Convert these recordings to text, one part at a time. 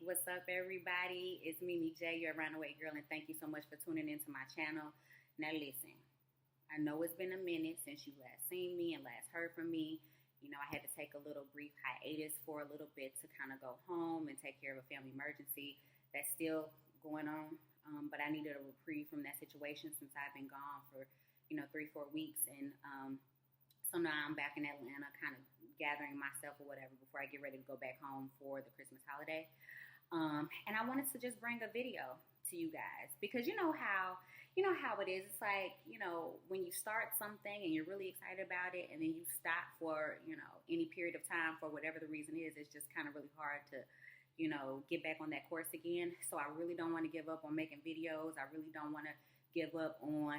What's up, everybody? It's Mimi J, your runaway girl, and thank you so much for tuning into my channel. Now, listen, I know it's been a minute since you last seen me and last heard from me. You know, I had to take a little brief hiatus for a little bit to kind of go home and take care of a family emergency that's still going on. But I needed a reprieve from that situation since I've been gone for, 3-4 weeks. And so now I'm back in Atlanta, kind of gathering myself or whatever before I get ready to go back home for the Christmas holiday. And I wanted to just bring a video to you guys because you know how it is. It's like, when you start something and you're really excited about it and then you stop for, any period of time for whatever the reason is, it's just kind of really hard to, get back on that course again. So I really don't want to give up on making videos. I really don't want to give up on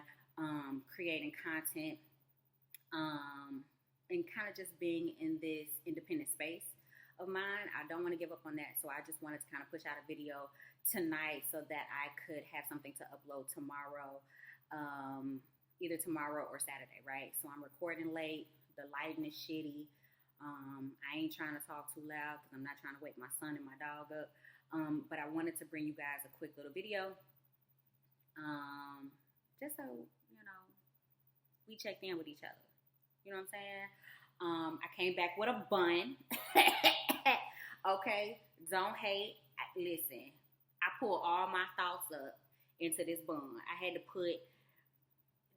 creating content and kind of just being in this independent space of mine. I don't want to give up on that, so I just wanted to kind of push out a video tonight so that I could have something to upload tomorrow, either tomorrow or Saturday, right? So I'm recording late, the lighting is shitty, I ain't trying to talk too loud because I'm not trying to wake my son and my dog up, but I wanted to bring you guys a quick little video, just so, we checked in with each other, you know what I'm saying? I came back with a bun. Okay, don't hate. Listen, I pulled all my thoughts up into this bun. I had to put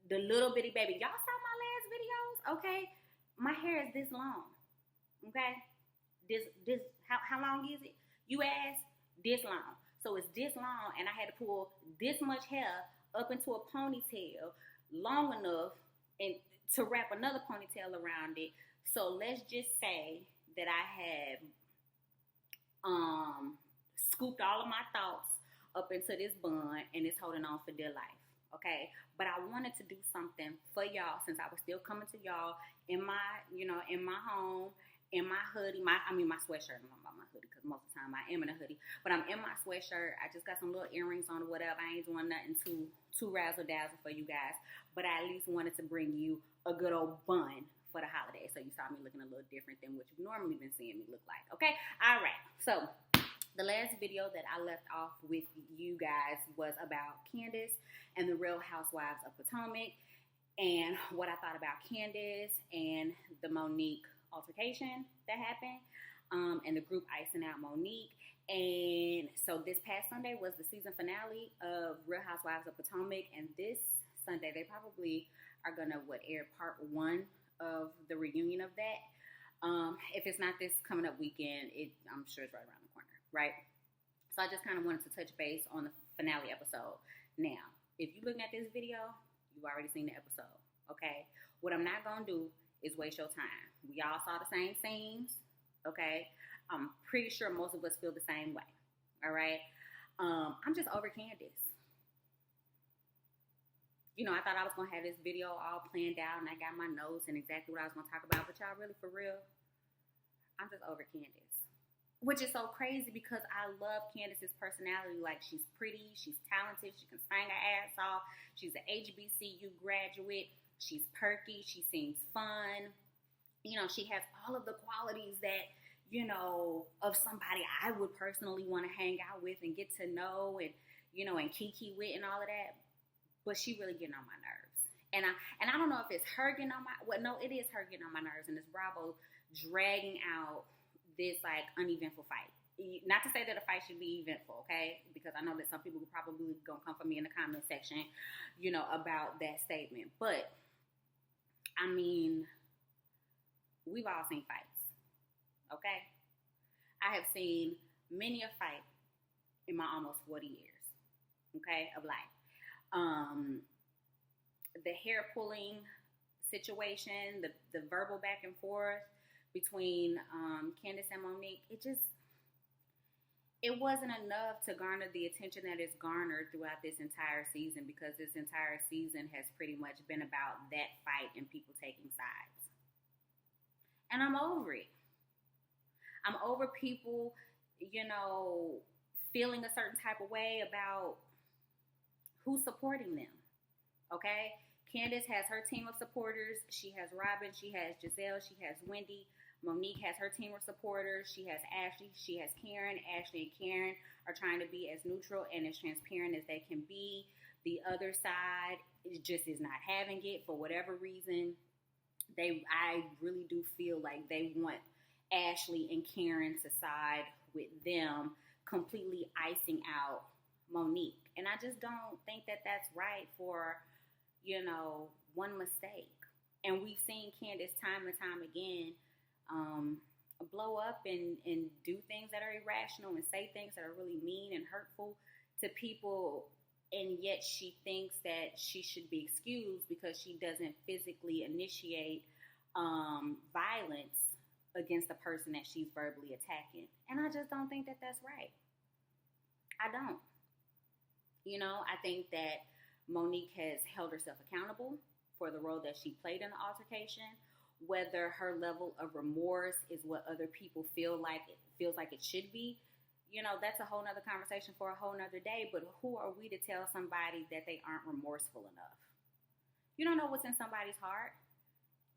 the little bitty baby. Y'all saw my last videos? Okay, my hair is this long. Okay, this how long is it? You asked. This long. So it's this long, and I had to pull this much hair up into a ponytail long enough and to wrap another ponytail around it. So let's just say that I have scooped all of my thoughts up into this bun and it's holding on for dear life. Okay, but I wanted to do something for y'all since I was still coming to y'all in my, in my home, in my hoodie, my sweatshirt. I'm about my hoodie because most of the time I am in a hoodie, but I'm in my sweatshirt. I just got some little earrings on or whatever. I ain't doing nothing too razzle dazzle for you guys, but I at least wanted to bring you a good old bun for the holiday. So you saw me looking a little different than what you've normally been seeing me look like. Okay, all right. So the last video that I left off with you guys was about Candace and the Real Housewives of Potomac and what I thought about Candace and the Monique altercation that happened, and the group icing out Monique. And so this past Sunday was the season finale of Real Housewives of Potomac, and this Sunday they probably are gonna air part 1 of the reunion of that. If it's not this coming up weekend, I'm sure it's right around the corner, right? So I just kind of wanted to touch base on the finale episode. Now, if you're looking at this video, you've already seen the episode, okay? What I'm not gonna do is waste your time. We all saw the same scenes, okay? I'm pretty sure most of us feel the same way, all right? I'm just over Candace. I thought I was going to have this video all planned out, and I got my notes and exactly what I was going to talk about, but y'all really, for real, I'm just over Candace. Which is so crazy because I love Candace's personality. Like, she's pretty, she's talented, she can sing her ass off, she's an HBCU graduate, she's perky, she seems fun. She has all of the qualities that, of somebody I would personally want to hang out with and get to know and, and kiki with and all of that. But she really getting on my nerves. And I don't know if it's her getting on it is her getting on my nerves, and it's Bravo dragging out this, like, uneventful fight. Not to say that a fight should be eventful, okay? Because I know that some people are probably going to come for me in the comment section, about that statement. But, we've all seen fights, okay? I have seen many a fight in my almost 40 years, okay, of life. The hair pulling situation, the verbal back and forth between Candace and Monique, it wasn't enough to garner the attention that it's garnered throughout this entire season, because this entire season has pretty much been about that fight and people taking sides. And I'm over it. I'm over people, feeling a certain type of way about who's supporting them, okay? Candace has her team of supporters. She has Robin, she has Giselle, she has Wendy. Monique has her team of supporters. She has Ashley. She has Karen. Ashley and Karen are trying to be as neutral and as transparent as they can be. The other side just is not having it for whatever reason. I really do feel like they want Ashley and Karen to side with them, completely icing out Monique. And I just don't think that that's right for, one mistake. And we've seen Candace time and time again blow up and do things that are irrational and say things that are really mean and hurtful to people. And yet she thinks that she should be excused because she doesn't physically initiate violence against the person that she's verbally attacking. And I just don't think that that's right. I don't. I think that Monique has held herself accountable for the role that she played in the altercation. Whether her level of remorse is what other people feels like it should be, that's a whole nother conversation for a whole nother day. But who are we to tell somebody that they aren't remorseful enough? You don't know what's in somebody's heart.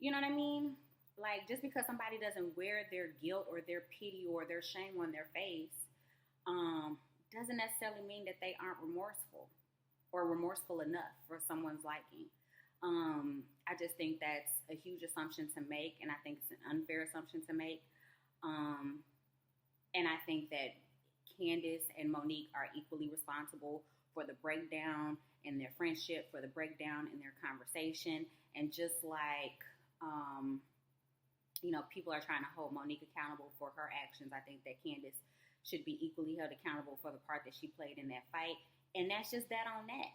You know what I mean? Like, just because somebody doesn't wear their guilt or their pity or their shame on their face, doesn't necessarily mean that they aren't remorseful or remorseful enough for someone's liking. I just think that's a huge assumption to make, and I think it's an unfair assumption to make. And I think that Candace and Monique are equally responsible for the breakdown in their friendship, for the breakdown in their conversation. And just like, people are trying to hold Monique accountable for her actions, I think that Candace should be equally held accountable for the part that she played in that fight. And that's just that on that.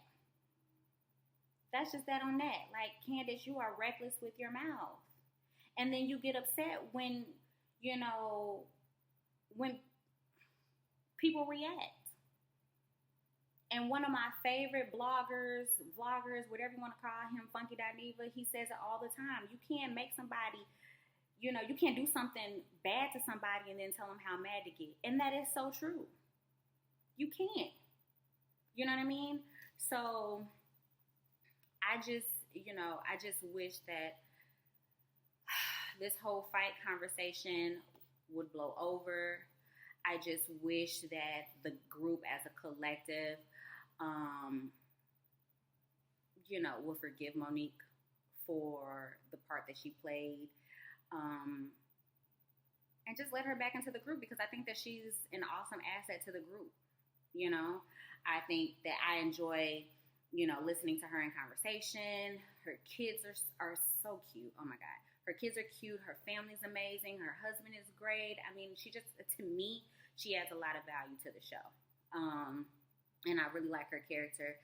That's just that on that. Like, Candace, you are reckless with your mouth. And then you get upset when people react. And one of my favorite vloggers, whatever you want to call him, Funky Dineva, he says it all the time. You can't make somebody, you can't do something bad to somebody and then tell them how mad to get. And that is so true. You can't. You know what I mean? So I just wish that this whole fight conversation would blow over. I just wish that the group as a collective, will forgive Monique for the part that she played. And just let her back into the group, because I think that she's an awesome asset to the group. I think that I enjoy, listening to her in conversation. Her kids are so cute. Oh my God. Her kids are cute. Her family's amazing. Her husband is great. I mean, to me, she adds a lot of value to the show. And I really like her character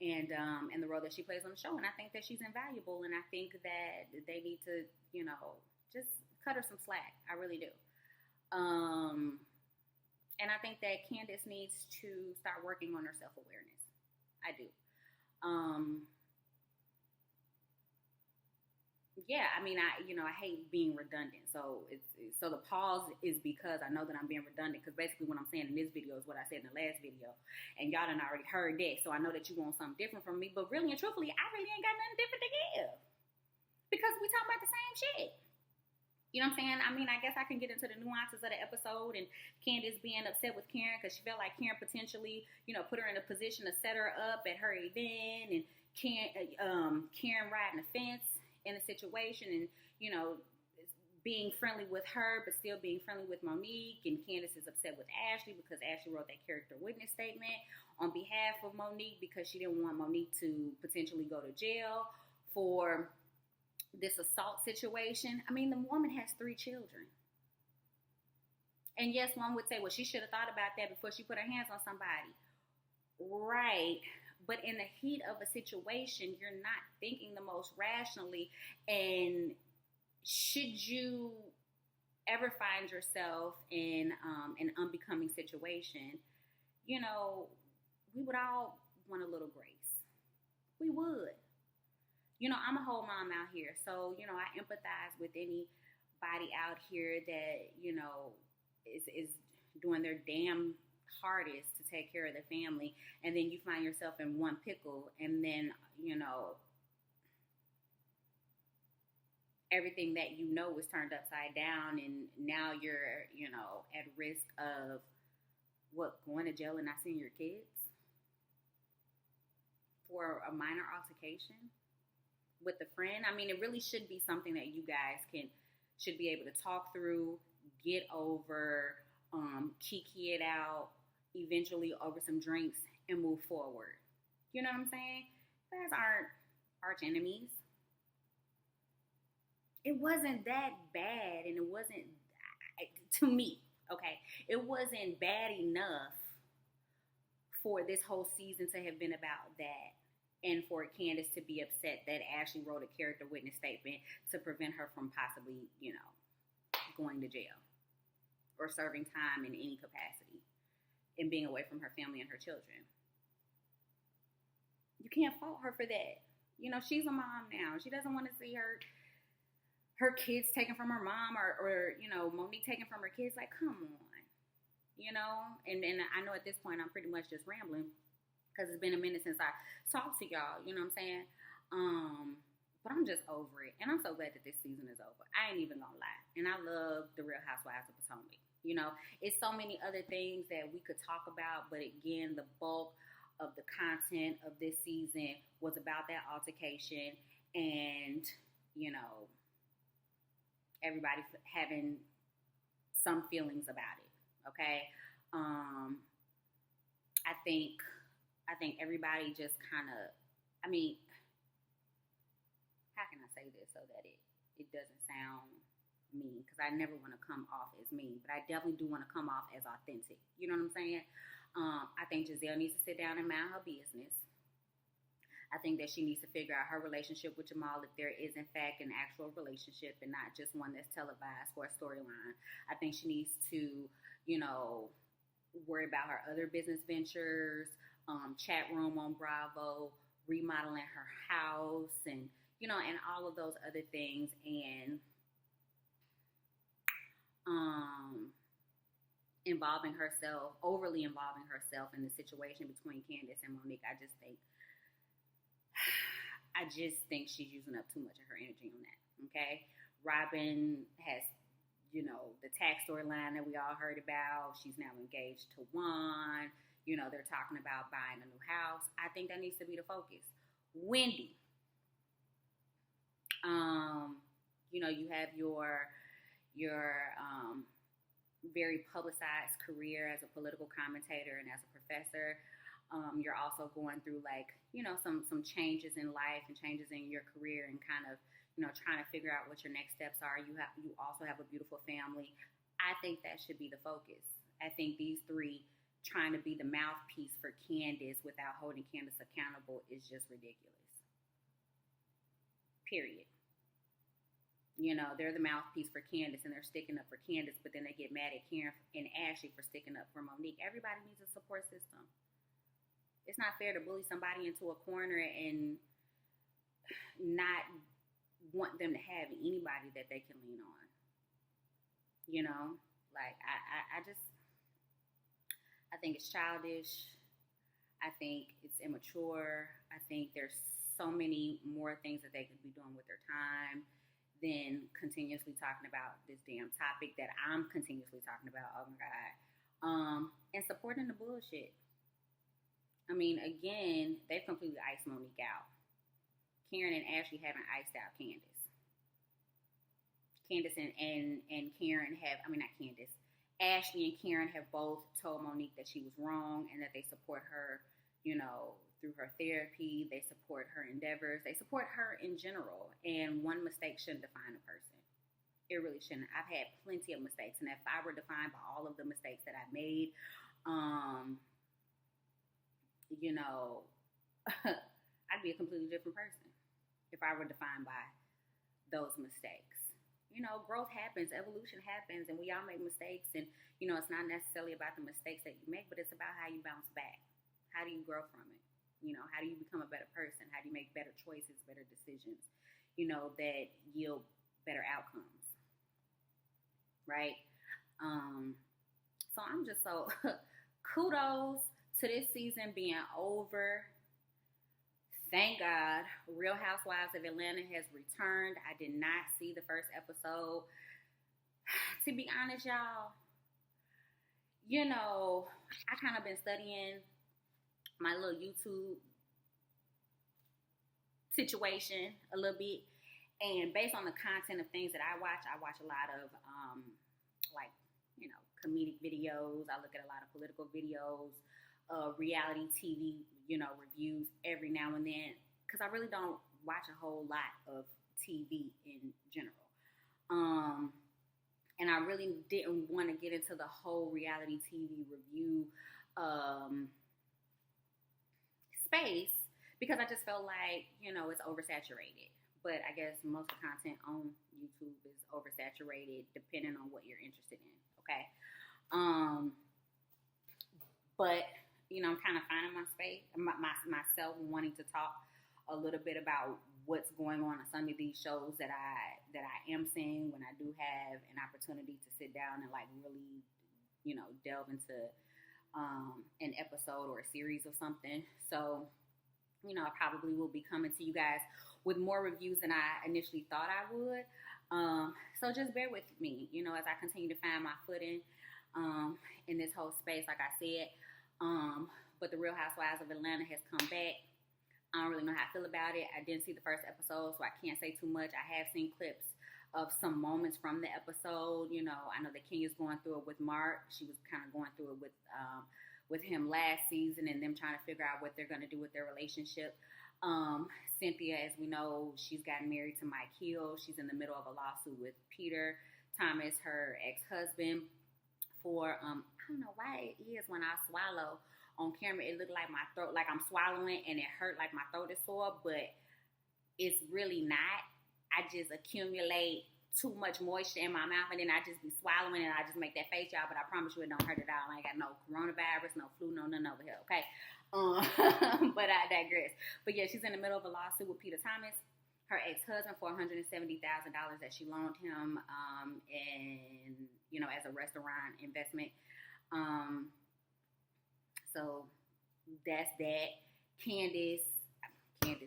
and the role that she plays on the show. And I think that she's invaluable. And I think that they need to, just cut her some slack. I really do. And I think that Candace needs to start working on her self-awareness. I do. Yeah, I mean, I hate being redundant. So the pause is because I know that I'm being redundant, because basically what I'm saying in this video is what I said in the last video, and y'all done already heard that. So I know that you want something different from me, but really and truthfully, I really ain't got nothing different to give, because we talking about the same shit. You know what I'm saying? I mean, I guess I can get into the nuances of the episode and Candace being upset with Karen because she felt like Karen potentially, put her in a position to set her up at her event, and Karen riding the fence in a situation and, being friendly with her but still being friendly with Monique. And Candace is upset with Ashley because Ashley wrote that character witness statement on behalf of Monique because she didn't want Monique to potentially go to jail for this assault situation. I mean, the woman has 3 children. And yes, one would say, well, she should have thought about that before she put her hands on somebody. Right. But in the heat of a situation, you're not thinking the most rationally. And should you ever find yourself in an unbecoming situation, we would all want a little grace. We would. I'm a whole mom out here. So, I empathize with anybody out here that, is doing their damn hardest to take care of the family, and then you find yourself in one pickle, and then everything that you know was turned upside down, and now you're, at risk of what, going to jail and not seeing your kids for a minor altercation with a friend. I mean, it really should be something that you guys should be able to talk through, get over, kiki it out, eventually over some drinks, and move forward. You know what I'm saying? You guys aren't arch enemies. It wasn't that bad, and it wasn't, to me, okay, it wasn't bad enough for this whole season to have been about that, and for Candace to be upset that Ashley wrote a character witness statement to prevent her from possibly, going to jail or serving time in any capacity and being away from her family and her children. You can't fault her for that. She's a mom now. She doesn't want to see her kids taken from her mom, or Monique taken from her kids. Like, come on. And I know at this point I'm pretty much just rambling because it's been a minute since I talked to y'all. You know what I'm saying? But I'm just over it. And I'm so glad that this season is over. I ain't even gonna lie. And I love The Real Housewives of Potomac. It's so many other things that we could talk about. But again, the bulk of the content of this season was about that altercation, and, everybody having some feelings about it. Okay. I think everybody just kind of, how can I say this so that it doesn't sound mean? Because I never want to come off as mean, but I definitely do want to come off as authentic. You know what I'm saying? I think Giselle needs to sit down and mind her business. I think that she needs to figure out her relationship with Jamal, if there is in fact an actual relationship and not just one that's televised for a storyline. I think she needs to, worry about her other business ventures, chat room on Bravo, remodeling her house, and and all of those other things, and overly involving herself in the situation between Candace and Monique. I just think she's using up too much of her energy on that. Okay, Robin has, the tax storyline that we all heard about. She's now engaged to Juan. They're talking about buying a new house. I think that needs to be the focus. Wendy, you have your very publicized career as a political commentator and as a professor. You're also going through some changes in life and changes in your career, and kind of trying to figure out what your next steps are. You also have a beautiful family. I think that should be the focus. I think these three trying to be the mouthpiece for Candace without holding Candace accountable is just ridiculous. Period. They're the mouthpiece for Candace, and they're sticking up for Candace, but then they get mad at Karen and Ashley for sticking up for Monique. Everybody needs a support system. It's not fair to bully somebody into a corner and not want them to have anybody that they can lean on. I think it's childish. I think it's immature. I think there's so many more things that they could be doing with their time than continuously talking about this damn topic that I'm continuously talking about. Oh my God. And supporting the bullshit. Again, they've completely iced Monique out. Karen and Ashley haven't iced out Candace. Candace and Karen have, not Candace, Ashley and Karen have both told Monique that she was wrong and that they support her, through her therapy. They support her endeavors. They support her in general. And one mistake shouldn't define a person. It really shouldn't. I've had plenty of mistakes. And if I were defined by all of the mistakes that I made, I'd be a completely different person if I were defined by those mistakes. Growth happens, evolution happens, and we all make mistakes. And, it's not necessarily about the mistakes that you make, but it's about how you bounce back. How do you grow from it? How do you become a better person? How do you make better choices, better decisions, that yield better outcomes? Right? So I'm just kudos to this season being over. Thank God, Real Housewives of Atlanta has returned. I did not see the first episode. To be honest, y'all, I kind of been studying my little YouTube situation a little bit. And based on the content of things that I watch a lot of, like, comedic videos. I look at a lot of political videos, reality TV, reviews every now and then. Because I really don't watch a whole lot of TV in general. And I really didn't want to get into the whole reality TV review space because I just felt like, it's oversaturated. But I guess most of the content on YouTube is oversaturated depending on what you're interested in, okay? But, I'm kind of finding my space, myself wanting to talk a little bit about what's going on some of these shows that I am seeing when I do have an opportunity to sit down and like really, delve into an episode or a series of something. So, I probably will be coming to you guys with more reviews than I initially thought I would. So just bear with me, as I continue to find my footing in this whole space, like I said. But the Real Housewives of Atlanta has come back. I don't really know how I feel about it. I didn't see the first episode, so I can't say too much. I have seen clips of some moments from the episode. I know that Kenya's going through it with Mark. She was kind of going through it with him last season and them trying to figure out what they're going to do with their relationship. Cynthia, as we know, she's gotten married to Mike Hill. She's in the middle of a lawsuit with Peter Thomas, her ex-husband, for, I don't know why it is when I swallow on camera, it looked like my throat, like I'm swallowing and it hurt like my throat is sore, but it's really not. I just accumulate too much moisture in my mouth and then I just be swallowing and I just make that face, y'all, but I promise you it don't hurt at all. I ain't got no coronavirus, no flu, no nothing over here, okay? But I digress. But yeah, she's in the middle of a lawsuit with Peter Thomas, her ex-husband, for $170,000 that she loaned him, and as a restaurant investment. So that's that. Candace,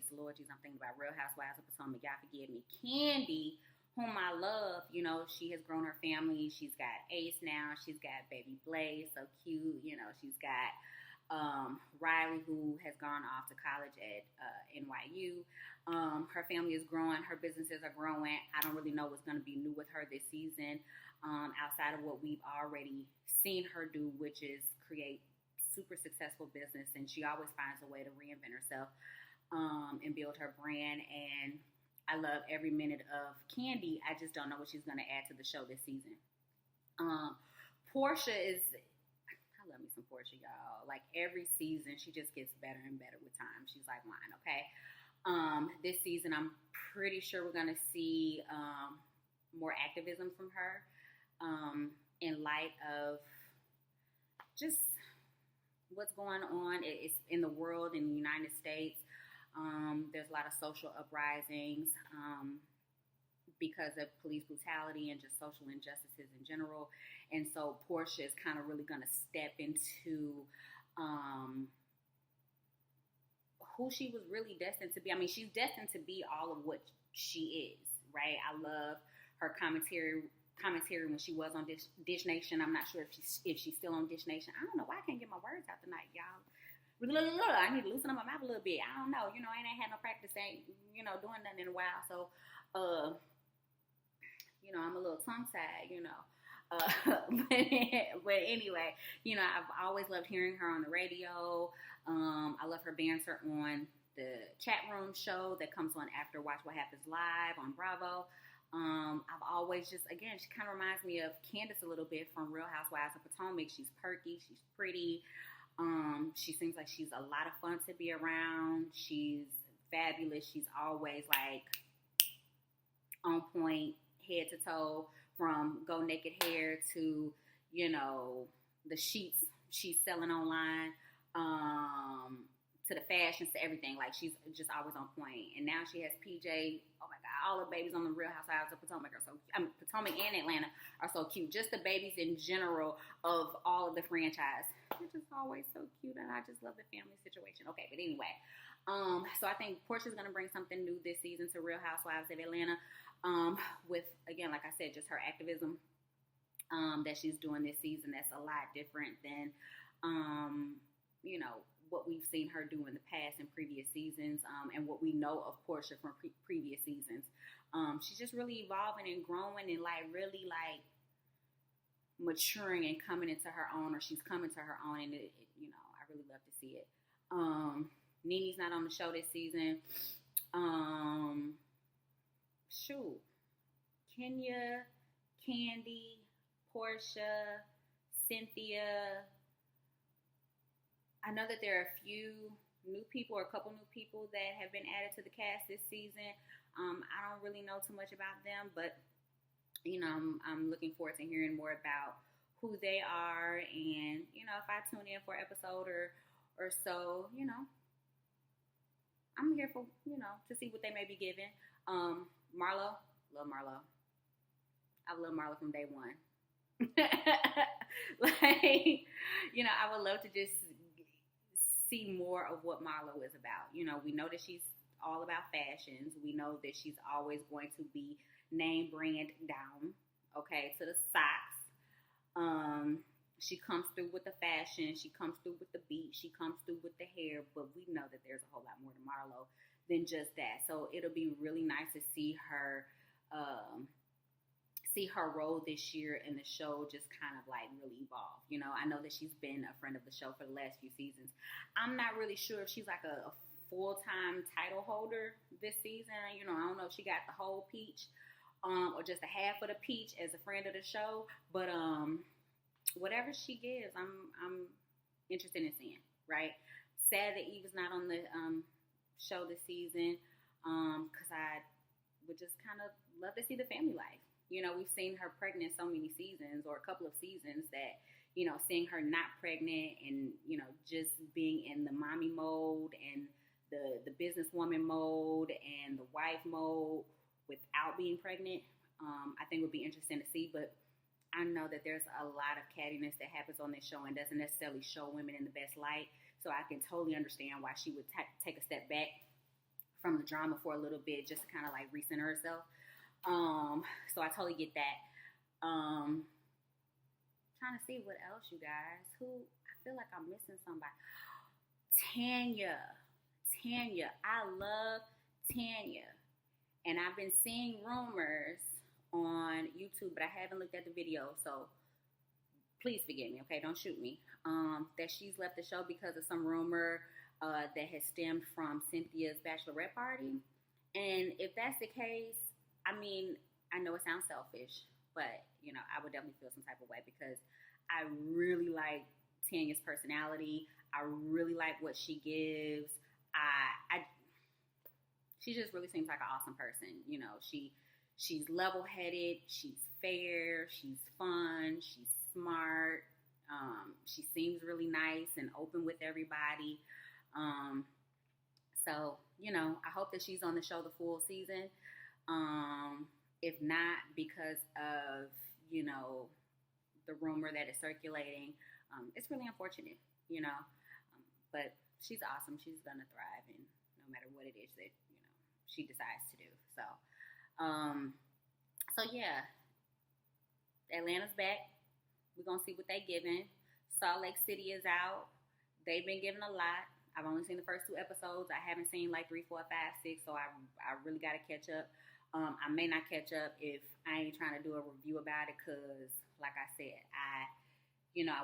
Lord Jesus, I'm thinking about Real Housewives of Potomac. Y'all forgive me. Candy, whom I love, she has grown her family. She's got Ace now. She's got baby Blaze, so cute. She's got Riley, who has gone off to college at NYU. Her family is growing. Her businesses are growing. I don't really know what's going to be new with her this season, outside of what we've already seen her do, which is create super successful business. And she always finds a way to reinvent herself and build her brand. And I love every minute of Candy. I just don't know what she's going to add to the show this season. Portia is... I love me some Portia, y'all. Like every season, she just gets better and better with time. She's like mine, okay? This season, I'm pretty sure we're going to see more activism from her in light of just what's going on it's in the world, in the United States. There's a lot of social uprisings because of police brutality and just social injustices in general. And so Portia is kind of really going to step into who she was really destined to be. I mean, she's destined to be all of what she is, right? I love her commentary when she was on Dish Nation. I'm not sure if she's still on Dish Nation. I don't know why I can't get my words out tonight, y'all. I need to loosen up my mouth a little bit. I don't know. I ain't had no practice, doing nothing in a while. So, I'm a little tongue-tied, but anyway, I've always loved hearing her on the radio. I love her banter on the chat room show that comes on after Watch What Happens Live on Bravo. I've always she kind of reminds me of Candace a little bit from Real Housewives of Potomac. She's perky, she's pretty. She seems like she's a lot of fun to be around. She's fabulous. She's always like on point, head to toe, from Go Naked Hair to, the sheets she's selling online, to the fashions, to everything. Like, she's just always on point. And now she has PJ. Oh my God, all the babies on the Real Housewives of Potomac Potomac and Atlanta are so cute. Just the babies in general of all of the franchise They're just always so cute, and I just love the family situation. Okay, but anyway, so I think Portia's gonna bring something new this season to Real Housewives of Atlanta, with, again, like I said, just her activism, that she's doing this season. That's a lot different than, you know, what we've seen her do in the past and previous seasons, and what we know of Portia from previous seasons. She's just really evolving and growing and like really like maturing and coming into her own, or she's coming to her own, and you know, I really love to see it. Nene's not on the show this season. Shoot, Kenya, Candy, Portia, Cynthia. I know that there are a few new people, or a couple new people that have been added to the cast this season. I don't really know too much about them, but you know, I'm looking forward to hearing more about who they are, and you know, if I tune in for an episode or so, you know, I'm here for, you know, to see what they may be giving. Marlo, love Marlo. I've loved Marlo from day one. Like, you know, I would love to just see more of what Marlo is about. You know, we know that she's all about fashions. We know that she's always going to be name brand down, okay, to the socks. She comes through with the fashion. She comes through with the beat. She comes through with the hair. But we know that there's a whole lot more to Marlo than just that. So it'll be really nice to see her role this year in the show just kind of like really evolve. You know, I know that she's been a friend of the show for the last few seasons. I'm not really sure if she's like a full-time title holder this season. You know, I don't know if she got the whole peach, or just a half of the peach as a friend of the show. But whatever she gives, I'm interested in seeing. Right? Sad that Eve is not on the show this season, because I would just kind of love to see the family life. You know, we've seen her pregnant so many seasons, or a couple of seasons, that, you know, seeing her not pregnant and, you know, just being in the mommy mode and the businesswoman mode and the wife mode without being pregnant, I think would be interesting to see. But I know that there's a lot of cattiness that happens on this show and doesn't necessarily show women in the best light. So I can totally understand why she would take a step back from the drama for a little bit, just to kind of like recenter herself. So I totally get that. Trying to see what else, you guys. Who, I feel like I'm missing somebody. Tanya. I love Tanya. And I've been seeing rumors on YouTube, but I haven't looked at the video, so please forgive me, okay? Don't shoot me. That she's left the show because of some rumor that has stemmed from Cynthia's bachelorette party. And if that's the case, I mean, I know it sounds selfish, but, you know, I would definitely feel some type of way, because I really like Tanya's personality. I really like what she gives. She just really seems like an awesome person. You know, she's level-headed, she's fair, she's fun, she's smart. She seems really nice and open with everybody. So, you know, I hope that she's on the show the full season. If not, because of, you know, the rumor that is circulating, it's really unfortunate, you know. But she's awesome. She's gonna thrive, and no matter what it is that, you know, she decides to do. So, so yeah, Atlanta's back. We're gonna see what they giving. Salt Lake City is out. They've been giving a lot. I've only seen the first 2 episodes. I haven't seen like 3, 4, 5, 6. So I really got to catch up. I may not catch up if I ain't trying to do a review about it, because, like I said, I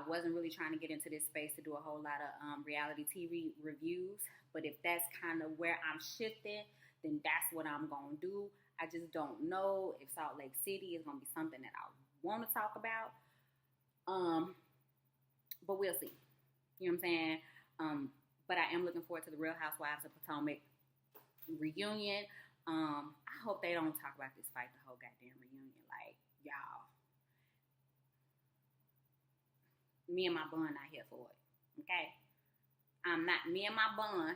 wasn't really trying to get into this space to do a whole lot of reality TV reviews. But if that's kind of where I'm shifting, then that's what I'm going to do. I just don't know if Salt Lake City is going to be something that I want to talk about. But we'll see. You know what I'm saying? But I am looking forward to the Real Housewives of Potomac reunion. I hope they don't talk about this fight the whole goddamn reunion. Like, y'all, me and my bun not here for it. Okay? Me and my bun,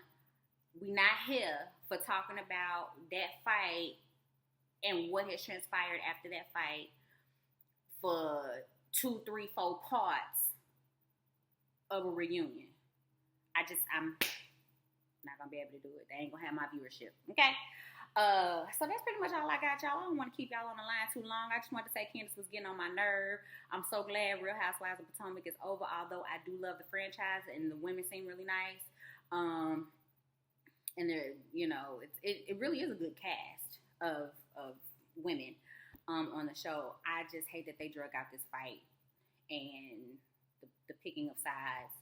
we not here for talking about that fight and what has transpired after that fight for 2, 3, 4 parts of a reunion. I'm not gonna be able to do it. They ain't gonna have my viewership. Okay. So that's pretty much all I got, y'all. I don't want to keep y'all on the line too long. I just wanted to say Candace was getting on my nerve. I'm so glad Real Housewives of Potomac is over, although I do love the franchise and the women seem really nice. And they're, it really is a good cast of women on the show. I just hate that they drug out this fight and the picking of sides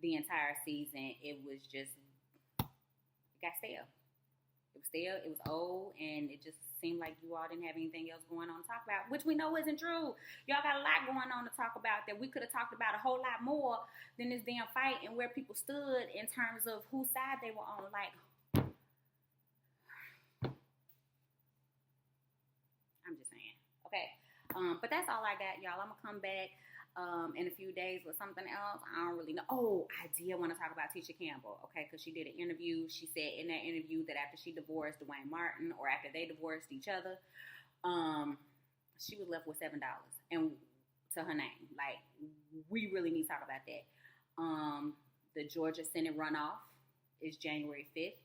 the entire season. It was just, it got stale. It was stale, it was old, and it just seemed like you all didn't have anything else going on to talk about, which we know isn't true. Y'all got a lot going on to talk about that we could have talked about a whole lot more than this damn fight and where people stood in terms of whose side they were on. Like, I'm just saying. Okay. But that's all I got, y'all. I'm going to come back in a few days with something else. I don't really know. Oh, I did want to talk about Tisha Campbell, okay, because she did an interview. She said in that interview that after she divorced Dwayne Martin, or after they divorced each other, she was left with $7 and to her name. Like, we really need to talk about that. The Georgia Senate runoff is January 5th.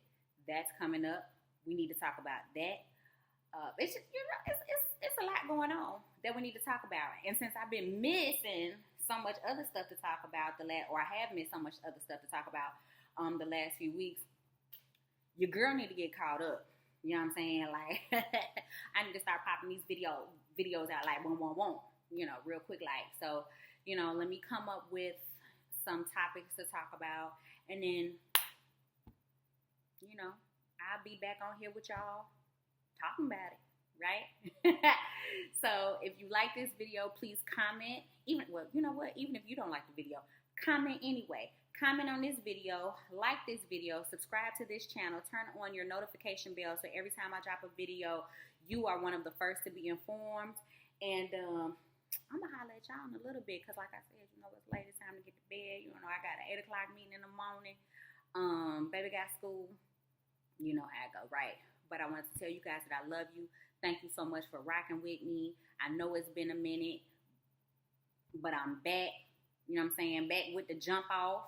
That's coming up. We need to talk about that. It's just, it's a lot going on that we need to talk about. And since I've been missing so much other stuff to talk about or I have missed so much other stuff to talk about the last few weeks, your girl need to get caught up. You know what I'm saying? Like, I need to start popping these videos out like one, real quick. Like, so, let me come up with some topics to talk about, and then, I'll be back on here with y'all talking about it, right? So if you like this video, please comment. Even if you don't like the video, comment anyway. Comment on this video, like this video, subscribe to this channel, turn on your notification bell so every time I drop a video, you are one of the first to be informed. And I'm gonna holler at y'all in a little bit because, like I said, it's late. It's time to get to bed. I got an 8 o'clock meeting in the morning. Baby got school. I go right. But I wanted to tell you guys that I love you. Thank you so much for rocking with me. I know it's been a minute, but I'm back. You know what I'm saying? Back with the jump off.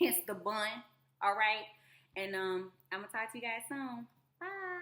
Hence the bun. All right. And I'm going to talk to you guys soon. Bye.